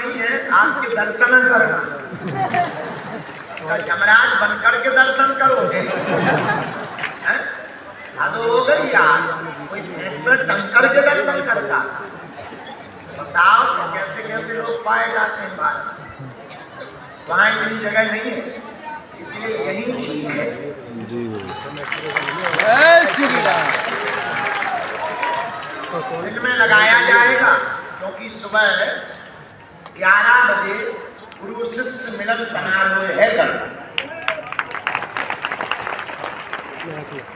नहीं है, आपके दर्शन करना। तो जमराज बनकर के दर्शन करोगे? हद हो गई यार, कोई भैंस में टंकर के दर्शन करता। बताओ कैसे कैसे लोग पाए जाते हैं बाहर, वहाँ इतनी जगह नहीं है, इसलिए यही ठीक है। दिन में लगाया जाएगा, क्योंकि सुबह 11 बजे गुरु शिष्य मिलन समारोह है कल।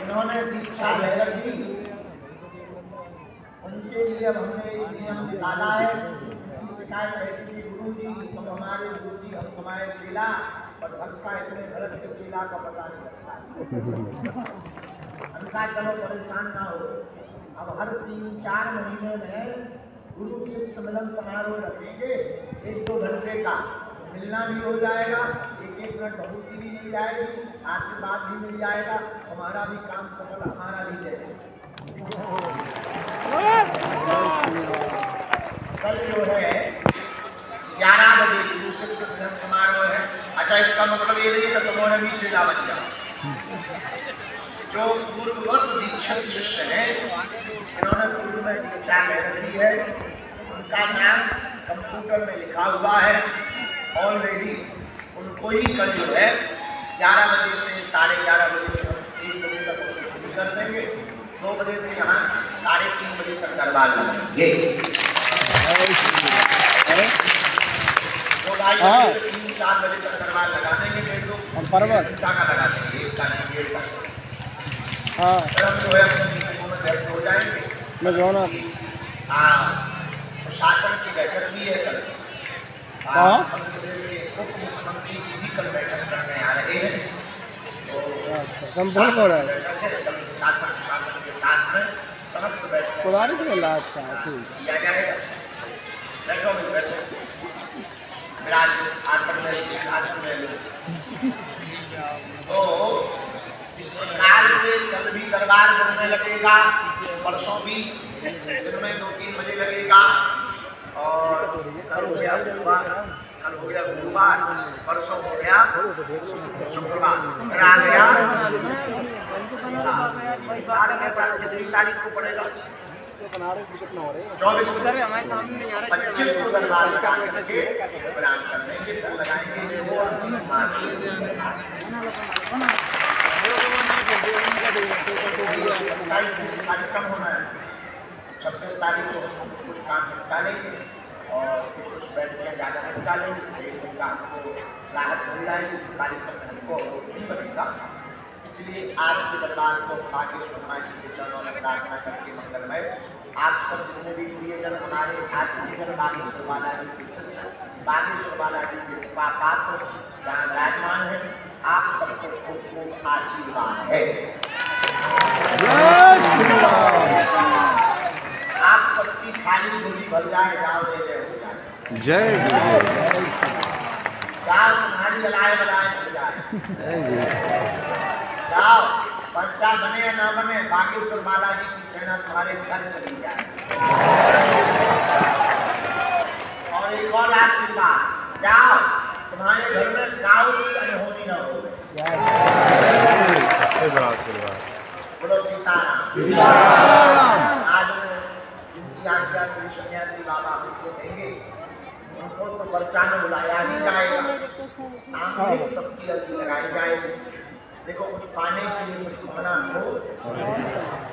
उन्होंने दीक्षा ले रखी, उनके लिए अब हमने एक नियम निकाला है। शिकायत रहती है, गुरु जी तुम हमारे गुरु जी, हम तुम्हारे चेला, और धक्का इतने गलत के चेला का पता नहीं लगता। उनका चलो परेशान ना हो, अब हर 3-4 महीने में गुरु शिष्य मिलन समारोह रखेंगे, 1-2 घंटे का मिलना भी हो जाएगा, 1-1 मिनट भभूति भी मिल जाएगी, आशीर्वाद भी मिल जाएगा, हमारा भी काम सफल, हमारा भी जय। कल जो है 11 बजे गुरु शिष्य मिलन समारोह है। अच्छा, इसका मतलब ये नहीं है कि तुम्हारे भी चेला बन जाओ। जो पूर्ववत दीक्षित शिष्य है, इन्होंने पूर्व में दीक्षा ले रखी है, उनका नाम कंप्यूटर में लिखा हुआ है ऑलरेडी। उनको ही कल जो है 11 बजे से 11:30 बजे से हम 1 बजे तक शुरू कर देंगे, 2 बजे से यहाँ 3:30 बजे तक दरबार लगाएंगे। 3-4 बजे तक दरबार लगा देंगे, 1-2 घंटा का लगा देंगे, 1 का 1.5 का। हम जो है व्यस्त हो जाएंगे। शासन की बैठक भी है कल। मध्य प्रदेश के उप मुख्यमंत्री जी भी कल बैठक करने आ रहे हैं। तो शासन के साथ में समस्त बैठक किया जाएगा। बैठो विराज आसन में तो इस प्रकार से कल भी दरबार बनने लगेगा, परसों भी दिन में 2-3 बजे लगेगा, और कल हो गया गुरुवार, परसों हो गया शुक्रवार, फिर आ गया 23 तारीख को पड़ेगा, 24 को 25 को दरबार लगा करके प्रणाम कर देंगे, लगाएंगे वो कार्यक्रम होना है। 26 तारीख को कुछ काम निकालेंगे और कुछ बैठकें ज़्यादा निकालेंगे, एक दिन का हमको राहत मिल जाएगी, कार्यक्रम हमको नहीं बनेगा। इसलिए आज के दरबार को बागेश्वर माई जी के चरणों में प्रार्थना करके मंगलमय। आप सब जितने भी प्रियजन हमारे आत्मीयजन बागेश्वर बालाजी के शिष्य, बागेश्वर बालाजी के कृपा पात्र जहाँ विराजमान है, आप सबको खूब खूब आशीर्वाद है। आप सबकी खाली झोली भर जाए, जाओ जय हो जाए, जय जाओ तुम्हारी अलाय बलाय हो जाए, जाओ बच्चा बने या ना बने, बागेश्वर बालाजी की सेना तुम्हारे घर चली जाए। और एक और आशीर्वाद, जाओ तुम्हारे घर में गाँव की अनहोनी न हो। बोलो सीताराम। आज जिनकी आज्ञा श्री सन्यासी बाबा हमको देंगे, उनको तो पर्चा में बुलाया ही जाएगा, सामने सबकी अर्जी लगाई जाएगी। देखो, कुछ पाने के लिए कुछ खोना हो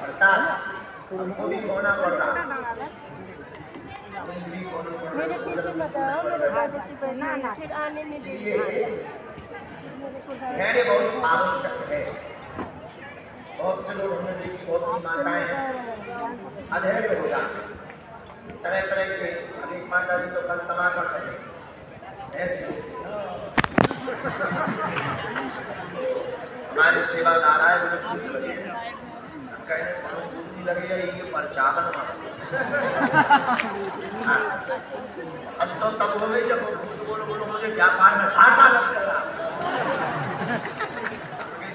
पड़ता है, उनको भी खोना पड़ रहा है, धैर्य बहुत आवश्यक है। बहुत से लोग हमने देखी, बहुत सी माताएं अधैर्य हो जाती, तरह तरह के। अनेक माता जी तो कल तमाशा करें ऐसे। हमारे सेवादार आए, बोले दूध लगे, कहने दूध नहीं लगेगा, ये पर्चा बनवा। अब तो तब हो गई जब बोलो बोलो मुझे व्यापार में घाटा लगता।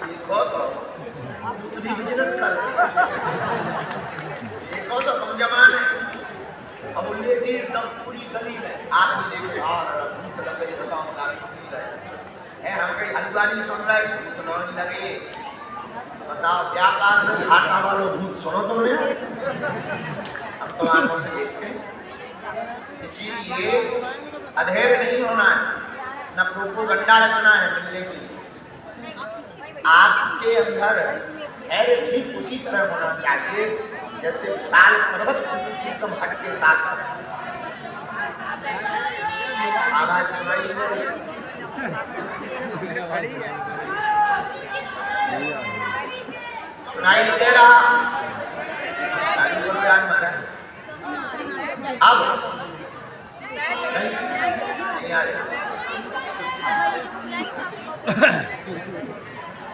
देखो तो दूध भी बिजनेस करते, देखो तो कम जमाने। अब लेटी एकदम पूरी गली में, आप भी देखो हुआ नहीं सुन रहे, भूत दौड़ने लगे। बताओ व्यापार में घाटा वालों भूत सुनो तुमने, हम तो आंखों से देखते हैं। इसीलिए अधेर नहीं होना है, न प्रोपोगंडा रचना है मिलने के लिए। आपके अंदर धैर्य ठीक उसी तरह होना चाहिए जैसे विशाल पर्वत एकदम हटके साथ आवाज सुनाई सुनाई नहीं दे रहा। अब नहीं आ रहा,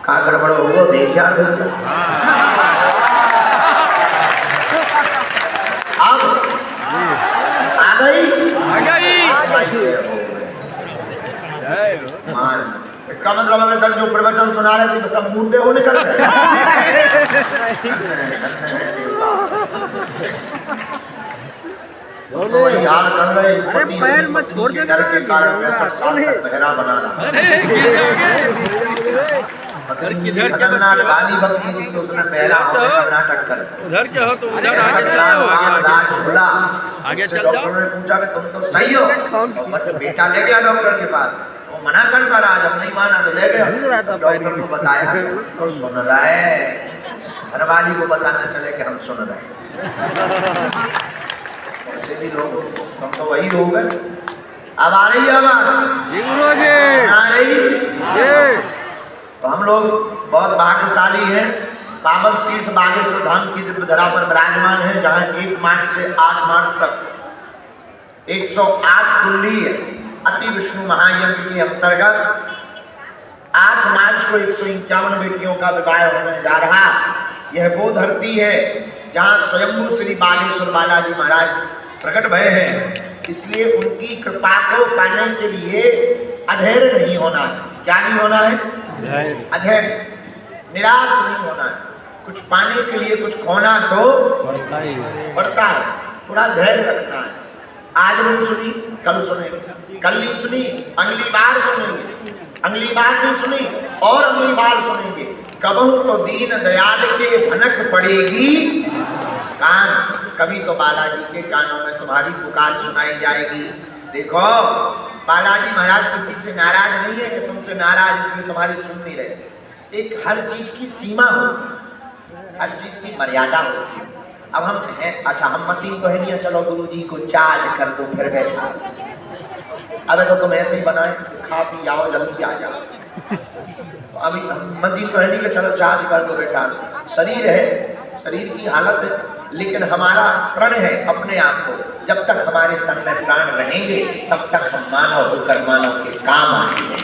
कहाँ गड़बड़ हो देखिए अब आ गई। इसका मतलब हमें तक जो प्रवचन सुना रहे थे सब मुर्दे होने कर याद कर रहे पैर मत छोड़ दे डर के कारण पहरा बना रहा खतरनाक गाली बकरी तो उसने पहरा नाटक कर उधर क्या हो तो उधर आगे चल जाओ। डॉक्टर ने पूछा कि तुम तो सही हो, बेटा ले गया डॉक्टर के पास, वो मना करता रहा, जब नहीं माना तो ले गया। डॉक्टर को बताया तो सुन रहा है, घरवाली को बताना चले कि हम सुन रहे हैं। ऐसे भी लोग, हम तो वही लोग हैं। अब आ रही है आवाज आ रही। तो हम लोग बहुत भाग्यशाली हैं, पावन तीर्थ बागेश्वर धाम की दिव्य धरा पर विराजमान है, जहाँ 1 मार्च से 8 मार्च तक 108 कुंडलीय अति विष्णु महायज्ञ के अंतर्गत 8 मार्च को 151 बेटियों का विवाह होने जा रहा। यह वो धरती है जहाँ स्वयंभू श्री बागेश्वर बालाजी महाराज प्रकट भय हैं। इसलिए उनकी कृपा को पाने के लिए अधैर्य नहीं होना है। क्या नहीं होना है? अधैर्य, निराश नहीं होना है। कुछ पाने के लिए कुछ खोना तो पड़ता है, थोड़ा धैर्य रखना है। आज नहीं सुनी कल सुनेंगे, कल नहीं सुनी अगली बार सुनेंगे, अगली बार नहीं सुनी और अगली बार सुनेंगे। कबहू तो दीन दयाल के भनक पड़ेगी कान, कभी तो बालाजी के कानों में तुम्हारी पुकार सुनाई जाएगी। देखो बालाजी महाराज किसी से नाराज नहीं है कि तुमसे नाराज इसलिए तुम्हारी सुन नहीं रहे। एक हर चीज की सीमा होती, हर चीज की मर्यादा होती है। अब हम हैं, अच्छा हम मशीन तो है नहीं, चलो गुरुजी को चार्ज कर दो फिर बैठा। अबे तो तुम ऐसे ही बनाए, खा पी जाओ जल्दी आ जाओ। अभी मशीन तो है नहीं कि चलो चार्ज कर दो बेटा। शरीर है, शरीर की हालत है, लेकिन हमारा प्रण है अपने आप को, जब तक हमारे तन में प्राण रहेंगे तब तक हम मानव होकर मानव के काम आएंगे।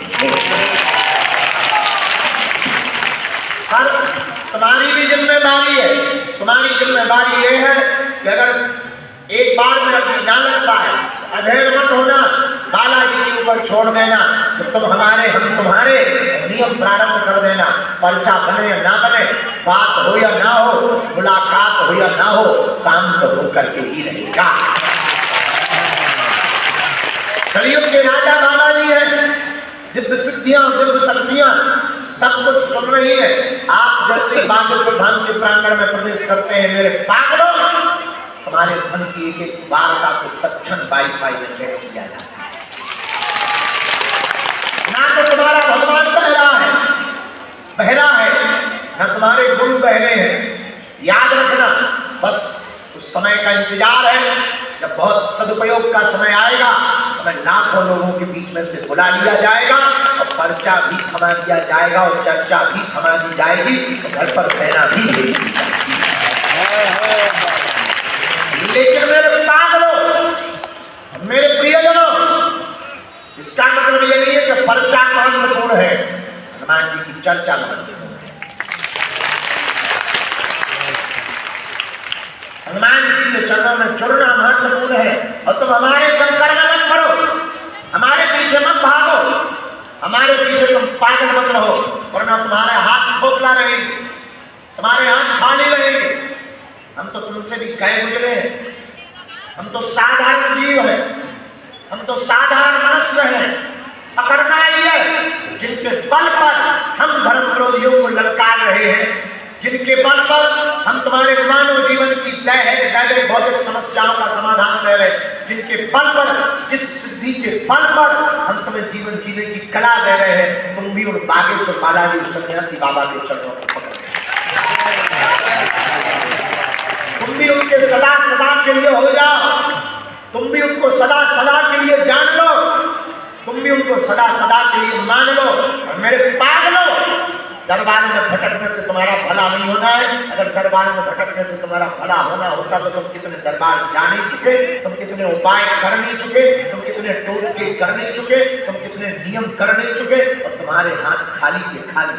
पर तुम्हारी भी जिम्मेदारी है, तुम्हारी जिम्मेदारी ये है कि अगर एक बार में अभी ना लग पाए अधैर्य मत होना, बालाजी के ऊपर छोड़ देना। तो तुम हमारे हम तुम्हारे नियम प्रारंभ कर देना। पर्चा बने या ना बने, बात हो या ना हो, मुलाकात हो या ना हो, काम तो होकर के ही रहेगा। कलयुग के राजा बालाजी हैं, दिव्य सिद्धियां दिव्य शक्तियां सब कुछ सुन रही है। आप जैसे बागेश्वर धाम के प्रांगण में प्रवेश करते हैं मेरे पागलों, हमारे धन की एक एक वार्ता को तत्क्षण वाईफाई में कैच किया जाता है। ना तो तुम्हारा भगवान बहरा है, ना तुम्हारे गुरु बहरे हैं। याद रखना, बस उस समय का इंतजार है जब बहुत सदुपयोग का समय आएगा, हमें लाखों लोगों के बीच में से बुला लिया जाएगा और पर्चा भी थमा दिया जाएगा और चर्चा भी थमा दी जाएगी, तो घर पर सेना भी भेज दी जाएगी। लेकिन मेरे पागलों, मेरे प्रियजनों, इसका मतलब ये नहीं है कि पर्चा महत्वपूर्ण है, हनुमान जी की चर्चा महत्वपूर्ण है। हनुमान जी के चरणों में जुड़ना महत्वपूर्ण है। और तुम हमारे चक्कर में मत पड़ो, हमारे पीछे मत भागो, हमारे पीछे तुम पागल मत रहो, वरना तुम्हारे हाथ खोखला रहेंगे, तुम्हारे हाथ खाली रहेंगे। हम तो तुमसे भी गए गुजरे हैं, हम तो साधारण जीव हैं, हम तो साधारण मनुष्य हैं, पकड़ना ही है जिनके बल पर हम धर्म विरोधियों को ललकार रहे हैं, जिनके बल पर हम तुम्हारे मानव जीवन की दैविक भौतिक समस्याओं का समाधान दे रहे हैं, जिनके बल पर, जिस सिद्धि के बल पर हम तुम्हें जीवन जीने की कला दे रहे हैं, तुम भी उन बागेश्वर बालाजी सन्यासी बाबा के चरणों को पकड़ो। तुम भी उनके सदा सदा के लिए हो जाओ, तुम भी उनको सदा सदा के लिए जान लो, तुम भी उनको सदा सदा के लिए मान लो। और मेरे पागलों, दरबार में भटकने से तुम्हारा भला नहीं होना है। अगर दरबार में भटकने से तुम्हारा भला होना होता तो तुम कितने दरबार जा नहीं चुके, तुम कितने उपाय कर नहीं चुके, तुम कितने टोटके कर नहीं चुके, तुम कितने नियम कर नहीं चुके, और तुम्हारे हाथ खाली के खाली।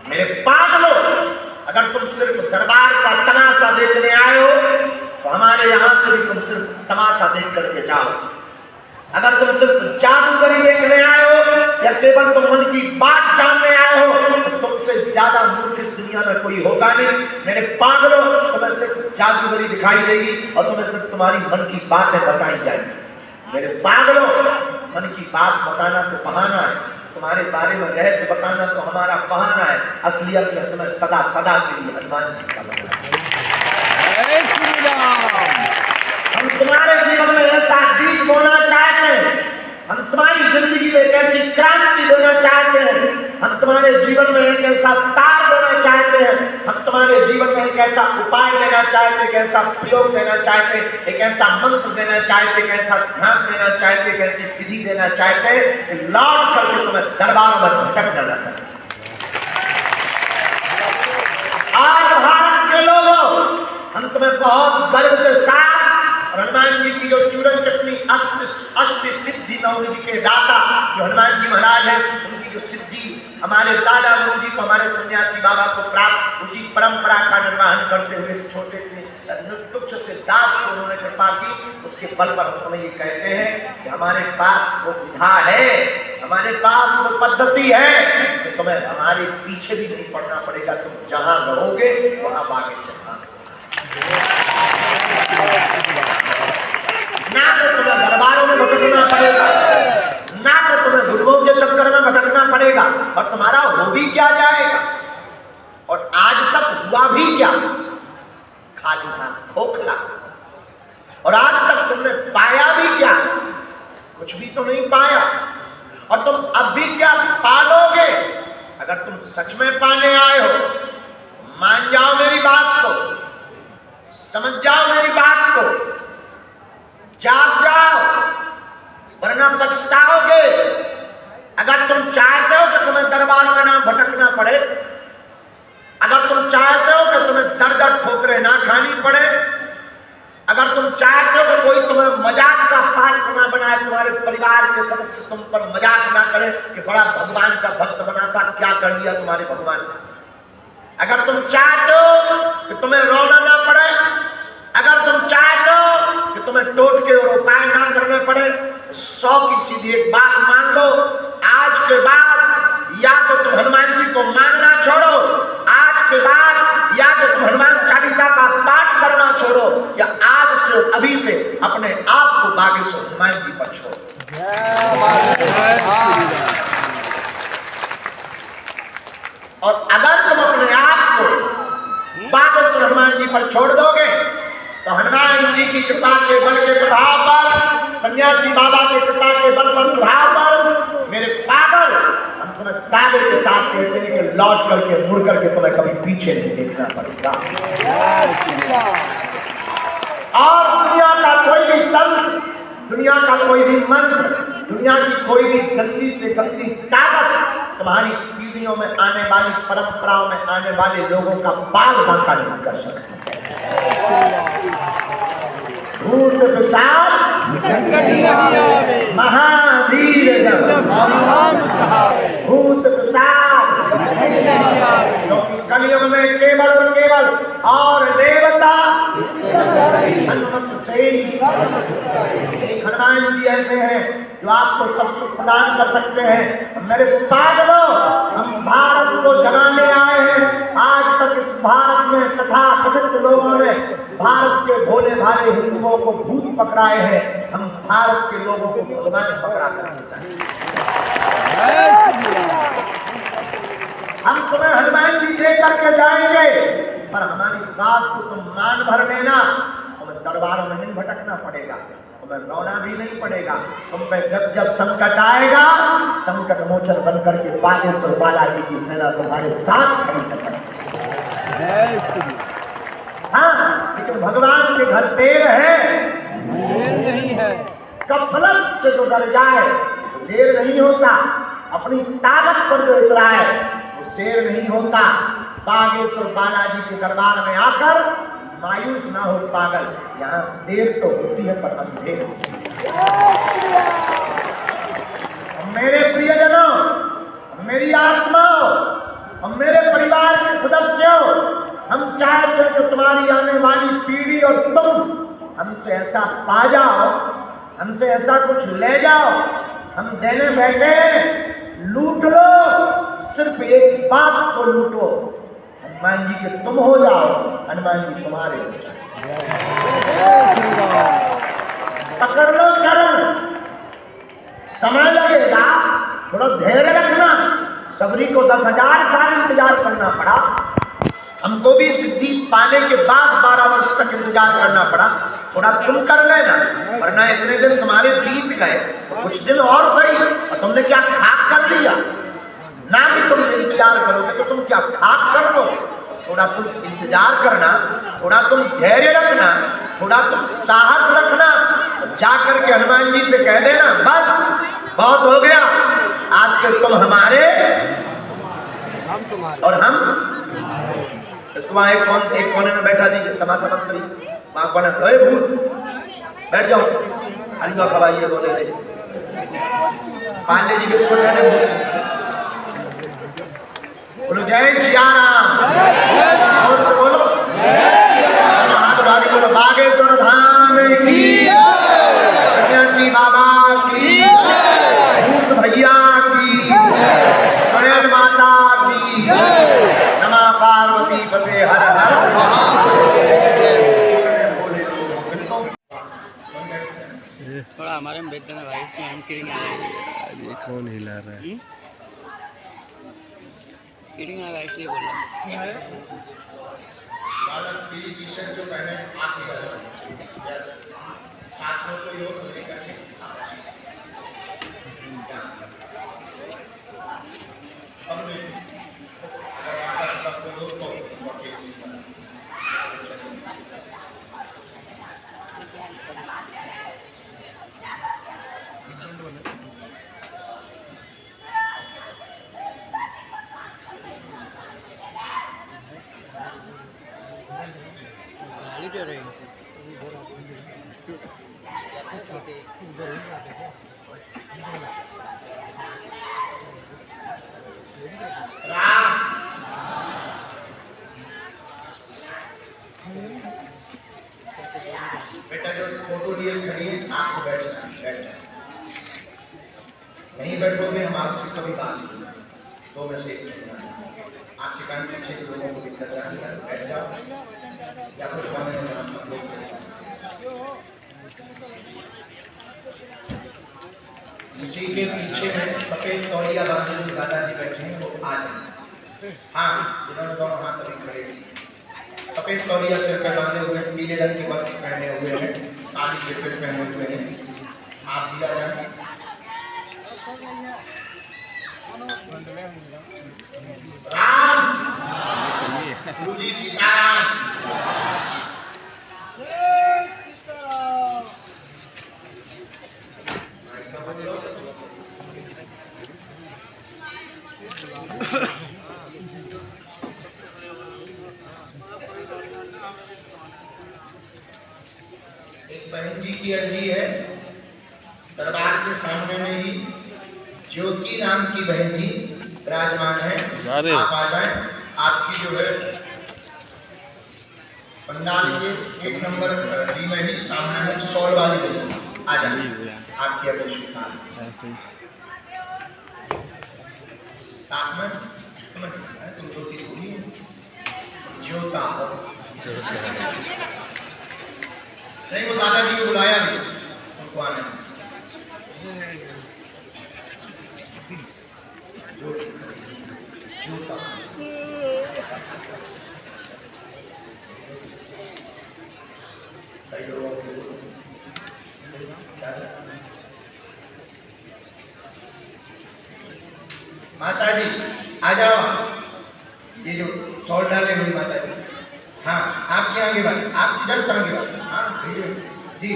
मेरे पागलों, अगर तुम सिर्फ दरबार का तमाशा देखने आए हो तो हमारे यहाँ से भी तुम सिर्फ तमाशा देख करके जाओ। अगर तुम सिर्फ जादूगरी देखने आए हो या केवल तुम मन की बात जानने आए हो तो तुमसे ज्यादा मूर्ख इस दुनिया में कोई होगा नहीं। मेरे पागलों, तुम्हें सिर्फ जादूगरी दिखाई देगी और तुम्हें सिर्फ तुम्हारी मन की बातें बताई जाएंगी। मेरे पागलों, मन की बात बताना तो बहाना है, तुम्हारे बारे में रहस्य बताना तो हमारा बहाना है। असलियत में तुम्हें सदा सदा के लिए हनुमान जी का हम तुम्हारे जीवन में ऐसा बीज बोना चाहते हैं, हम तुम्हारी जिंदगी में एक ऐसी क्रांति देना चाहते हैं, हम तुम्हारे जीवन में एक ऐसा सार देना चाहते हैं, हम तुम्हारे जीवन में एक ऐसा उपाय देना चाहते हैं, एक ऐसा प्रयोग देना चाहते हैं, एक ऐसा मंत्र देना चाहते हैं, एक ऐसा ध्यान देना चाहते हैं, एक ऐसी विधि देना चाहते हैं कि लौट करके तुम्हें दरबार में भटकना न पड़े। आज भारत के लोगों, हम तुम्हें बहुत गर्व के साथ हनुमान जी की जो चूरन चटनी अष्ट सिद्धि नवनिधि के दाता जो हनुमान जी महाराज हैं, उनकी जो सिद्धि हमारे दादा गुरु जी को, हमारे सन्यासी बाबा को प्राप्त, उसी परंपरा का निर्वहन करते हुए इस छोटे से तुच्छ से दास को उन्होंने कृपा की। उसके बल पर हम तुम्हें ये कहते हैं कि हमारे पास वो विधा है, हमारे पास वो पद्धति है कि तुम्हें हमारे पीछे भी नहीं पड़ना पड़ेगा। तुम जहां रहोगे वहां बागेश्वर ना तो तुम्हें दरबारों में भटकना पड़ेगा, ना तो तुम्हें गुरुओं के चक्कर में भटकना पड़ेगा, और तुम्हारा हो भी क्या जाएगा। और आज तक हुआ भी क्या, खाली हाथ खोखला। और आज तक तुमने पाया भी क्या, कुछ भी तो नहीं पाया। और तुम अब भी क्या पालोगे। अगर तुम सच में पाने आए हो, मान जाओ मेरी बात को, समझ जाओ मेरी बात को, जाग जाओ, वरना पछताओगे। अगर तुम चाहते हो कि तुम्हें दरबार में ना भटकना पड़े, अगर तुम चाहते हो कि तुम्हें दर दर ठोकरें ना खानी पड़े, अगर तुम चाहते हो कि कोई तुम्हें मजाक का पात्र ना बनाए, तुम्हारे परिवार के सदस्य तुम पर मजाक ना करे कि बड़ा भगवान का भक्त बना था, क्या कर लिया तुम्हारे भगवान ने। अगर तुम चाहते हो कि तुम्हें रोना ना पड़े, अगर तुम चाहते हो कि तुम्हें टोटके और उपाय ना करने पड़े, 100 की सीधी एक बात मान लो, आज के बाद या तो तुम हनुमान जी को मानना छोड़ो, आज के बाद या तो तुम हनुमान चालीसा का पाठ करना छोड़ो, या आज से अभी से अपने आप को बागेश्वर हनुमान जी पर छोड़ो। और अगर तुम अपने आप को बागेश्वर हनुमान जी पर छोड़ दोगे तो हनुमान जी की कृपा के बल के प्रभाव पर, सन्यासी बाबा के कृपा के बल पर प्रभाव पर, मेरे पागल, हम तुम्हें दावे के साथ कहते हैं कि लौट करके मुड़ करके तुम्हें कभी पीछे नहीं देखना पड़ेगा। और दुनिया का कोई भी तंत्र, दुनिया का कोई भी मंत्र, दुनिया की कोई भी गलती से गलती ताकत तुम्हारी पीढ़ियों में आने वाली, परंपराओं में आने वाले लोगों का बाल बांका नहीं कर सकते। भूत प्रसाद महावीर, भूत प्रसाद, क्योंकि कलयुग में केवल और केवल और देवता हनुमत से एक हनुमान जी ऐसे हैं जो आपको सब सुख प्रदान कर सकते हैं। मेरे पागलों, हम भारत को जगाने आए हैं। आज तक इस भारत में तथाकथित लोगों ने भारत के भोले भाले हिंदुओं को भूत पकड़ाए हैं। हम भारत के लोगों को भगवान पकड़ा करना चाहिए। हम तुम्हें हनुमान जी दे करके जाएंगे, पर हमारी बात को तुम मान भर लेना। तुम्हें दरबारों में नहीं भटकना पड़ेगा, तुम्हें रोना भी नहीं पड़ेगा। तुम पे जब जब संकट आएगा, संकट मोचन बन करके बागेश्वर बालाजी की सेना तुम्हारे साथ खड़ी है। हाँ, लेकिन भगवान के घर देर है। गफलत से जो डर जाए वो देर नहीं होता, अपनी ताकत पर जो इतराए वो शेर नहीं होता। बागेश्वर बालाजी के दरबार में आकर मायूस ना हो पागल, यहाँ देर तो होती है पर अंधेर। मेरे प्रियजनों, मेरी आत्माओं, मेरे परिवार के सदस्यों, हम चाहते हैं कि तुम्हारी आने वाली पीढ़ी और तुम हमसे ऐसा पा जाओ, हमसे ऐसा कुछ ले जाओ। हम देने बैठे हैं, लूट लो, सिर्फ एक बात को लूटो, हनुमान जी के तुम हो जाओ, हनुमान जी तुम्हारे हो जाओ। पकड़ लो चरण, समय लगेगा, थोड़ा धैर्य रखना। सबरी को 10,000 साल इंतजार करना पड़ा, हमको भी सिद्धि पाने के बाद 12 वर्ष तक इंतजार करना पड़ा। थोड़ा तुम कर लेना, वरना इतने दिन तुम्हारे बीत गए, तो कुछ दिन और सही। और तुमने क्या खाक कर लिया? ना भी तुम इंतजार करोगे तो तुम क्या खाक कर लो? थोड़ा तुम इंतजार करना, थोड़ा तुम धैर्य रखना, थोड़ा तुम साहस रखना। जाकर के हनुमान जी से कह देना, बस बहुत हो गया, आज से तुम हमारे और हम। इसको वहां एक कोने में बैठा दीजिए, तमाशा मत करिए। वहां कोने में भूत बैठ जाओ, हलवा खवाइए, बोले दे पांडे जी के इसको कहने बोलो जय सिया राम, और से बोलो हाथ उठा के बोलो बागेश्वर धाम की, जी बाबा की, भूत भैया की, गणेश माता की, नमः पार्वती पते हर हर। थोड़ा हमारे में बैठ देना भाई, इसमें हम किरिंग आ रहे। ये कौन हिला रहा है? किरिंग आ रहा है इसलिए बोल रहा हूँ। गाली दे रही है। बेटा जो फोटो लिए खड़ी है, आपको बैठना, बैठ जाए। नहीं बैठोगे हम आपसे कभी बात नहीं, तो मैं से आपके कान पीछे के लोगों को दिक्कत आती है, बैठ जाओ या कुछ खाने में सब लोग। इसी के पीछे में सफेद तौलिया बांधे जो दादाजी बैठे हैं वो आ जाए। हाँ, जिन्होंने दोनों हाथ अभी खड़े सफेद तौलिया सिर पे बांधे हुए, पीले रंग के वस्त्र पहने हुए हैं, काली जैकेट पहने हुए हैं, आप दिया जाए। राम गुरु जी सीताराम। एक बहन जी की अर्जी है, दरबार के सामने में ही ज्योति नाम की बहन जी विराजमान है, आप आ जाए। आपकी जो है पंडाल के 1 नंबर डी में ही सामने में 100 वाली बहन आ जाए, आपकी अर्जी स्वीकार। साथ में तुम ज्योति बोली ज्योता नहीं, वो दादाजी को बुलाया भी, उसको आने जूता माता जी आ जाओ। ये जो शॉल डाले हुई माता जी, हाँ आपके आगे वाले, आप जस्ट आगे वाले, हाँ जी।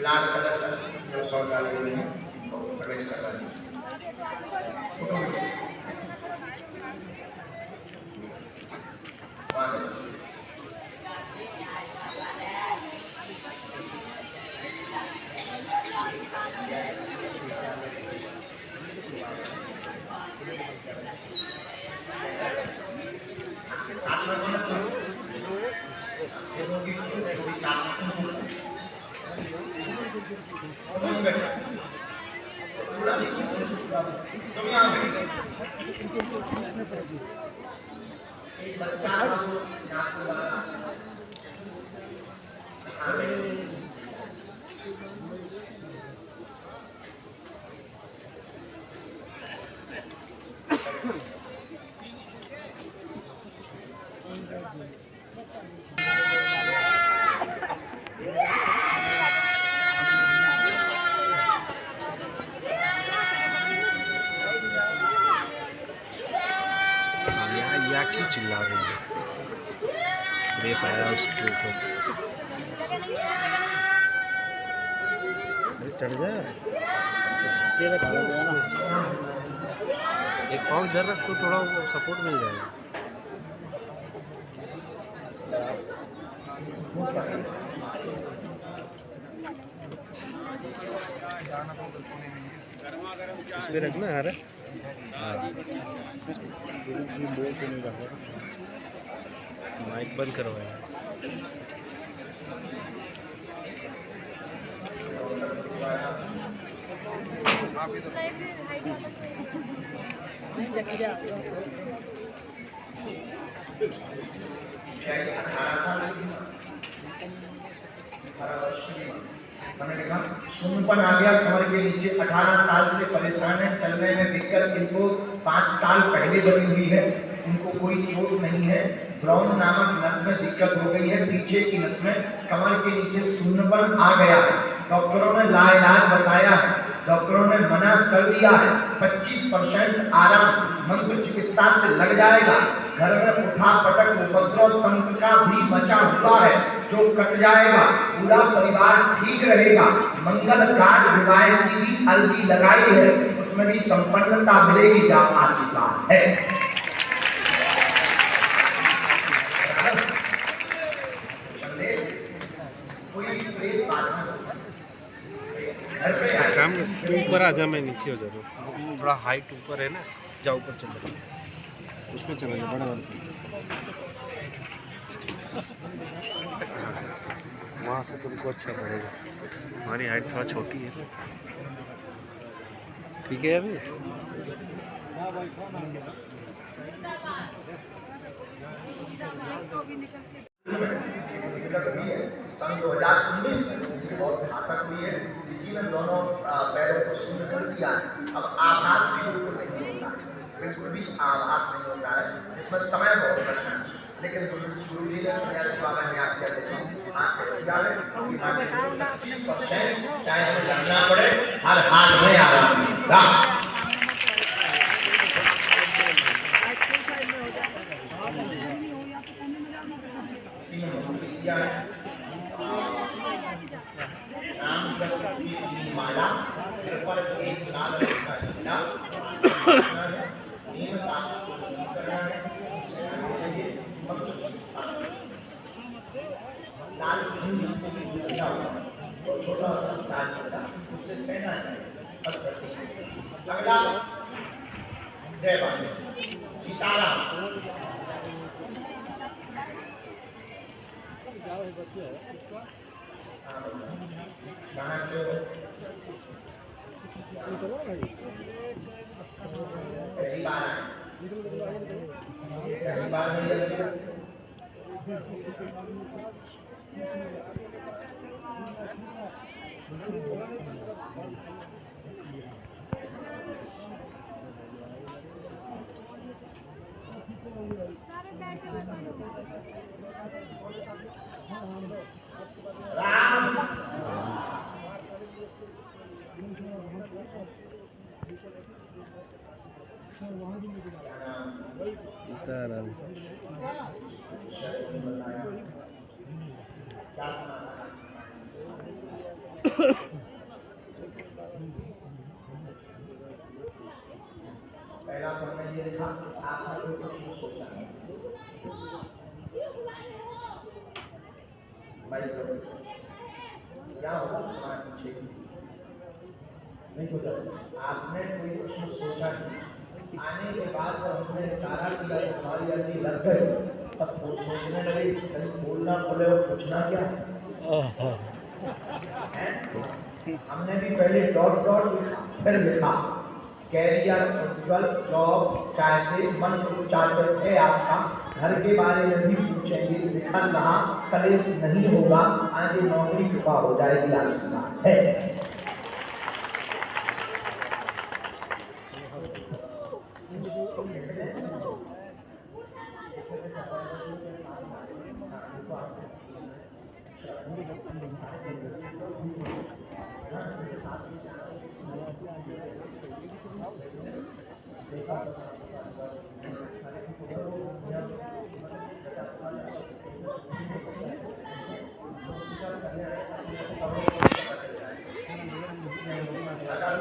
लाल कलर का जो शॉल डाले हुए हैं प्रवेश करवा दीजिए। साथ में बोलो थोड़ी साथ में तुम यहाँ एक बच्चा या क्यों चिल्ला रही है? रेत आया उसके ऊपर, चढ़ जा। एक पाँव इधर रख तो थोड़ा सपोर्ट मिल जाएगा। इसमें रखना है। माइक बंद करवाया। सुनपन आ गया कमर के नीचे, 18 साल से परेशान है, चलने में दिक्कत, इनको 5 साल पहले बनी हुई है, इनको कोई चोट नहीं है, ब्राउन नामक नस में दिक्कत हो गई है, पीछे की नस में कमर के नीचे सुन्नपन आ गया है। डॉक्टरों ने लाइलाज बताया है, डॉक्टरों ने मना कर दिया है। 25% आराम मंत्र चिकित्सा से लग जाएगा। घर में उठा पटक उपद्रव तंत्र का भी मचा हुआ है जो कट जाएगा। पूरा परिवार ठीक रहेगा। मंगल कार्य विवाह की भी अर्जी लगाई है, उसमें भी संपन्नता मिलेगी। क्या आशीर्वाद है? काम तू ऊपर आ जा, मैं नीचे हो जाता हूँ। बड़ा हाइट ऊपर है ना, जा ऊपर चलो, उसमें चला जा बड़ा वाला। वहाँ से तुमको अच्छा पड़ेगा, हमारी हाइट थोड़ा छोटी है। ठीक है अभी सन 2019 बहुत घातक हुई है, इसी में दोनों पैरों को शून्य कर दिया। अब आभास भी बिल्कुल नहीं होता, बिल्कुल भी आभास नहीं होता है। इसमें समय बहुत लगता है, लेकिन गुरुजी ने सन्यासी बाबा ने आप कहते हैं चाहे हमें करना पड़े, हर हाल में आराम मिलेगा। माला पर एक लाल रंग का झंडा लाल छोटा सा उससे सेना है। अगला जय बाबा सीताराम पहली बार सीताराम। पहला तो हमने ये देखा, आपने कोई कुछ सोचा भाई क्या होगा तुम्हारे पीछे नहीं सोचा, आपने कोई कुछ सोचा नहीं। आने के बाद जब हमने इशारा किया तो हमारी अर्जी लग गई, तब वो सोचने लगे कहीं बोलना बोले और पूछना क्या है? हमने भी पहले डॉट डॉट लिखा, फिर लिखा कैरियर, उज्जवल, जॉब, चाहते, मन चाहते थे आपका, घर के बारे में भी पूछेंगे, लिखा रहा कलेश नहीं होगा, आगे नौकरी कृपा हो जाएगी, आशीर्वाद है।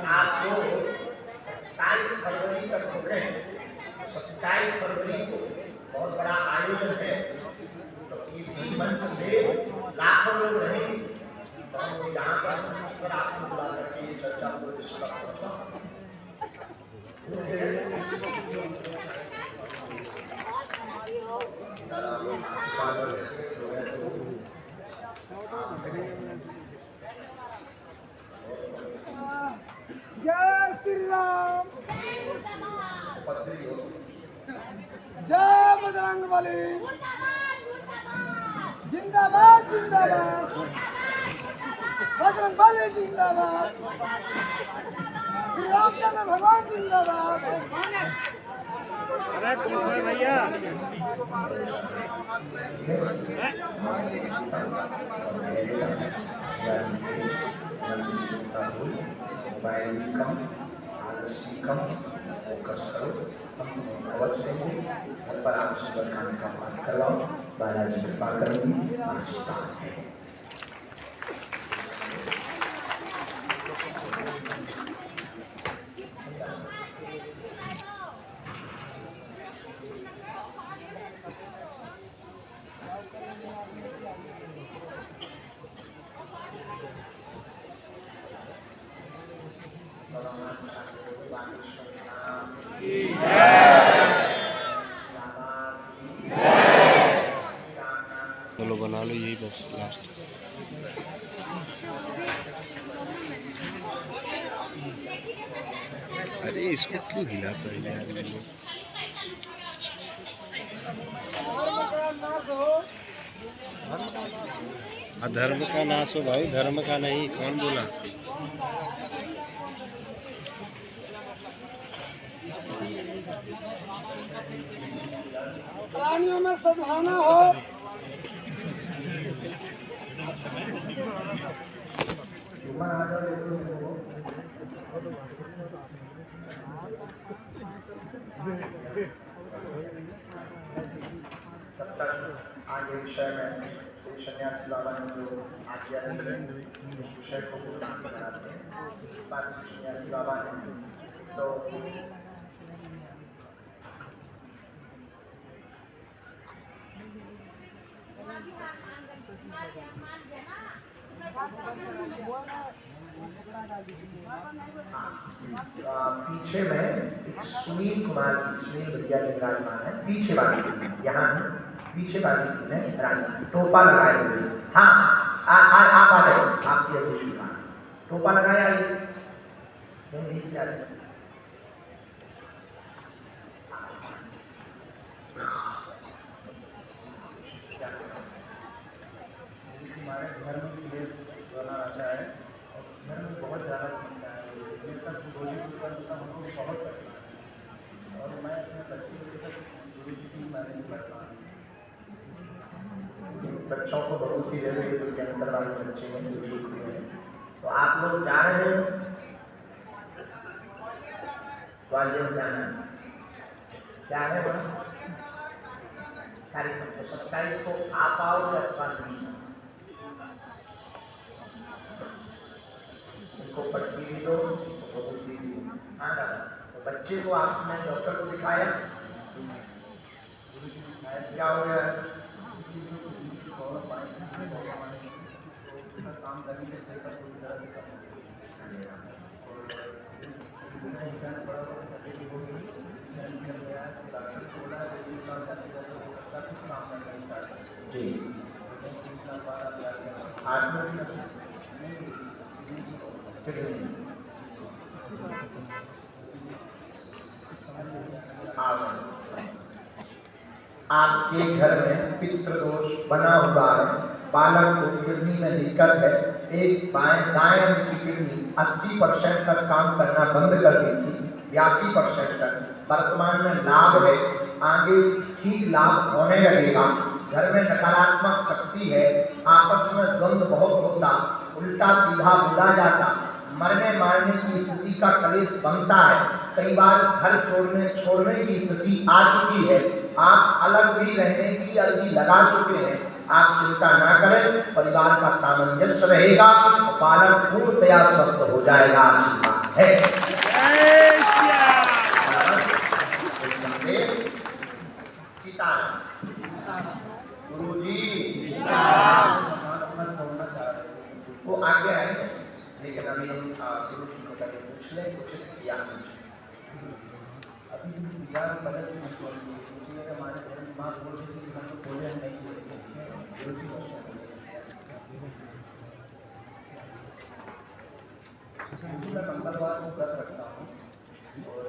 आपको 27 फरवरी तक प्रोग्राम, 27 फरवरी को बहुत बड़ा आयोजन है, तो इसी मंच से लाखों लोग रहेंगे, तो हम यहाँ पर आपको बुला करके ये चर्चा पूरे विश्व तक पहुँचा। जय श्री राम, जय बजरंगबली, जिंदाबाद जिंदाबाद, बजरंगबली जिंदाबाद, श्री रामचंद्र भगवान जिंदाबाद। अरे कौन सा भैया फोकस करो, कवच देंगे, घर पर आप सुबह का पाठ करवाओ, बालाजी कृपा करेंगी, आशीर्वाद है। चलो बना लो यही बस लास्ट। अरे इसको क्यों हिलाता है यार? अधर्म का नाश हो भाई, धर्म का नहीं। कौन बोला? प्राणियों में सद्भावना हो, तब तक आगे विषय में सन्यासी बाबा ने जो आज्ञा दी है उस विषय को पूर्ण कराते हैं। बाद सन्यासी बाबा ने तो पीछे में एक सुनील कुमार की, सुनील विद्या के विराजमान है, पीछे वाली यहाँ पीछे वाली में रानी टोपा लगाए हुए। हाँ आप आ गए, आपकी अध्यक्ष टोपा लगाया नहीं से आ रहे। बच्चों को बहुत ही जरूरी जो कैंसर वाले बच्चे हैं जो छुट्टी हैं, तो आप लोग जा रहे हो ग्वालियर जाना है, क्या है वहाँ कार्यक्रम? तो 27 को आप आओगे अथवा नहीं? उनको पट्टी भी दो, भी दो। हाँ दादा, तो बच्चे को आपने डॉक्टर को दिखाया, क्या हो गया? काम करने से जी आपके घर में पितृ दोष बना हुआ है, बालक को किडनी में दिक्कत है, एक दाएं अंग की किडनी 80% तक काम करना बंद कर दी थी, 82% तक, वर्तमान में लाभ है, आगे ठीक लाभ होने लगेगा। घर में नकारात्मक शक्ति है, आपस में द्वंद्व बहुत होता, उल्टा सीधा बोला जाता, मरने मारने की स्थिति का कलेश बनता है, कई बार घर छोड़ने की स्थिति आ चुकी है, आप अलग भी रहने की अर्जी लगा चुके हैं। आप चिंता ना करें, परिवार का सामंजस्य रहेगा, बालक पूर्णतया स्वस्थ हो जाएगा, आशीर्वाद है। सीताराम गुरुजी वो आगे आएंगे, लेकिन अभी हम गुरु जी को पहले पूछ लें कुछ या अभी बदल हमारे घर में माँ बोल रही थी हम बोले नहीं गुरु जी मैं मंगलवार को व्रत रखता हूँ और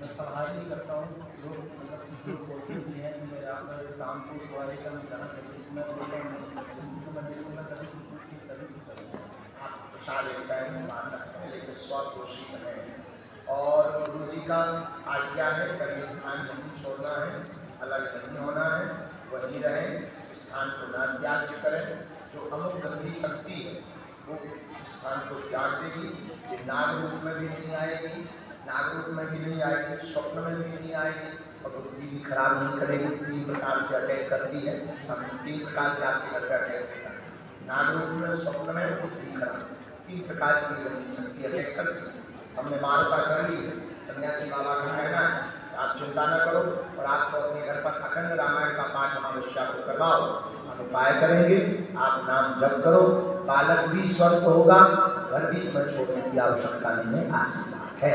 मैं पढ़ाई करता हूँ, लोग मतलब बोलते भी हैं कि मेरे आप काम को सवारी का मैं जाना चाहिए, मैं बोलता हूँ आप प्रसाद लेता है मान सकते हैं, लेकिन स्वघोषित है और गुरु जी का आज्ञा है कभी स्थान नहीं छोड़ना है, अलग नहीं होना है, वही रहे, स्थान को ना त्याग करें। जो अमुक गंदी शक्ति है वो स्थान को त्याग देगी, ये नाग रूप में भी नहीं आएगी, नाग रूप में भी नहीं आएगी, स्वप्न में भी नहीं आएगी और बुद्धि भी खराब नहीं करेगी। 3 प्रकार से अटैक करती है, हम 3 प्रकार से आपके घर पर अटैक करता है, नाग रूप में, स्वप्न में, बुद्धि खराब, 3 प्रकार की गंदी शक्ति अटैक करती है। हमने वार्ता कर ली है, सन्यासी बाबा का कहना है आप चिंता न करो और आपको अपने घर पर अखंड रामायण का पाठ अमावस्या को करवाओ, हम उपाय करेंगे, आप नाम जप करो, बालक भी स्वस्थ होगा, घर भी तुम्हें छोड़ने की आवश्यकता नहीं है, आशीर्वाद है।